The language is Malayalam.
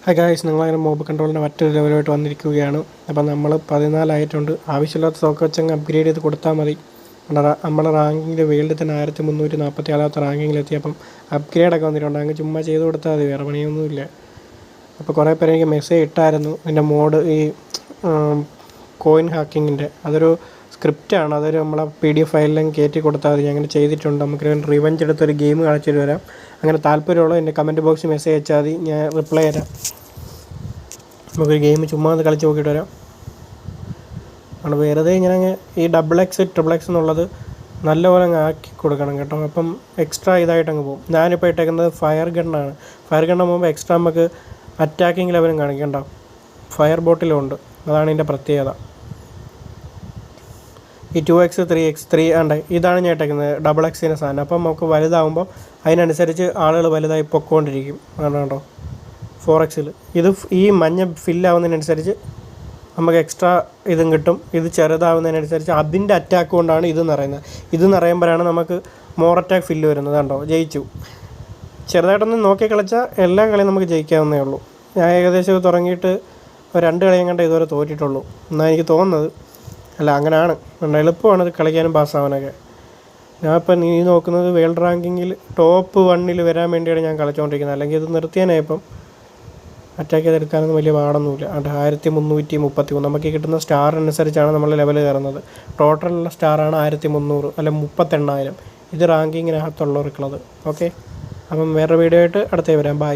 ഹായ് ഗായ്സ്, നിങ്ങളങ്ങനെ മോബ് കൺട്രോളിൻ്റെ മറ്റൊരു ലെവലുമായിട്ട് വന്നിരിക്കുകയാണ്. അപ്പം നമ്മൾ 14 ആയിട്ടുണ്ട്. ആവശ്യമില്ലാത്ത സ്റ്റോക്ക് വെച്ചങ്ങ് അപ്ഗ്രേഡ് ചെയ്ത് കൊടുത്താൽ മതി. നമ്മളെ റാങ്കിങ്ങിൽ വേൾഡിൽ തന്നെ 1347 റാങ്കിങ്ങിലെത്തി. അപ്പം അപ്ഗ്രേഡൊക്കെ വന്നിട്ടുണ്ട്. അങ്ങ് ചുമ്മാ ചെയ്ത് കൊടുത്താൽ മതി, വേറെ പണിയൊന്നുമില്ല. അപ്പോൾ കുറേ പേര് എനിക്ക് മെസ്സേജ് ഇട്ടായിരുന്നു ഇതിൻ്റെ മോഡ്, ഈ കോയിൻ ഹാക്കിങ്ങിൻ്റെ. അതൊരു സ്ക്രിപ്റ്റാണ്, അതൊരു നമ്മളെ PDF ഫയലിലും കയറ്റി കൊടുത്താൽ മതി. ഞാൻ അങ്ങനെ ചെയ്തിട്ടുണ്ട്. നമുക്ക് റിവഞ്ച് എടുത്തൊരു ഗെയിം കളിച്ചിട്ട് വരാം. അങ്ങനെ താല്പര്യമുള്ള എൻ്റെ കമൻറ്റ് ബോക്സിൽ മെസ്സേജ് അയച്ചാൽ മതി, ഞാൻ റിപ്ലൈ തരാം. നമുക്കൊരു ഗെയിം ചുമ്മാ ഒന്ന് കളിച്ച് നോക്കിയിട്ട് വരാം. ആണ് വെറുതെ ഇങ്ങനെ ഈ XX XXX എന്നുള്ളത് നല്ലപോലെ അങ്ങ് ആക്കി കൊടുക്കണം കേട്ടോ. അപ്പം എക്സ്ട്രാ ഇതായിട്ട് അങ്ങ് പോകും. ഞാനിപ്പോൾ ഇട്ടേക്കുന്നത് ഫയർ ഗണ്ണാണ്. ഫയർ ഗണ്ണ് പോകുമ്പോൾ എക്സ്ട്രാ നമുക്ക് അറ്റാക്കിങ് ലെവലും കാണിക്കണ്ട. ഫയർ ബോട്ടിലും ഉണ്ട്, അതാണ് ഇതിൻ്റെ പ്രത്യേകത. ഈ 2x 3x 3 ഉണ്ട്, ഇതാണ് ഞാൻ ഇട്ടേക്കുന്നത് XX സാധനം. അപ്പം നമുക്ക് വലുതാകുമ്പോൾ അതിനനുസരിച്ച് ആളുകൾ വലുതായി പൊക്കോണ്ടിരിക്കും. കേട്ടോ 4x ഇത് ഈ മഞ്ഞ ഫില്ലാവുന്നതിനനുസരിച്ച് നമുക്ക് എക്സ്ട്രാ ഇതും കിട്ടും. ഇത് ചെറുതാവുന്നതിനനുസരിച്ച് അതിൻ്റെ അറ്റാക്ക് കൊണ്ടാണ് ഇത് നിറയുന്നത്. ഇത് നിറയുമ്പോഴാണ് നമുക്ക് മോർ അറ്റാക്ക് ഫില്ല് വരുന്നത്. കണ്ടോ, ജയിച്ചു. ചെറുതായിട്ടൊന്ന് നോക്കി കളിച്ചാൽ എല്ലാ കളിയും നമുക്ക് ജയിക്കാവുന്നേ ഉള്ളൂ. ഞാൻ ഏകദേശം തുടങ്ങിയിട്ട് ഒരു 2 കളിയും കണ്ട് ഇതുവരെ തോറ്റിട്ടുള്ളൂ എന്നാണ് എനിക്ക് തോന്നുന്നത്. അല്ല, അങ്ങനെയാണ്. എളുപ്പമാണ് ഇത് കളിക്കാനും പാസ്സാവാനൊക്കെ. ഞാനിപ്പോൾ നീ നോക്കുന്നത് വേൾഡ് റാങ്കിങ്ങിൽ ടോപ്പ് 1 വരാൻ വേണ്ടിയാണ് ഞാൻ കളിച്ചുകൊണ്ടിരിക്കുന്നത്. അല്ലെങ്കിൽ ഇത് നിർത്തിയാനായപ്പം അറ്റാക്ക് ചെയ്തെടുക്കാനൊന്നും വലിയ പാടൊന്നുമില്ല. 1333. നമുക്ക് കിട്ടുന്ന സ്റ്റാർ അനുസരിച്ചാണ് നമ്മൾ ലെവൽ കയറുന്നത്. ടോട്ടലുള്ള സ്റ്റാറാണ് 1300 അല്ല 38,000. ഇത് റാങ്കിങ്ങിനകത്തുള്ളവർക്കുള്ളത്. ഓക്കെ, അപ്പം വേറെ വീഡിയോ ആയിട്ട് അടുത്തേ വരാം. ബൈ.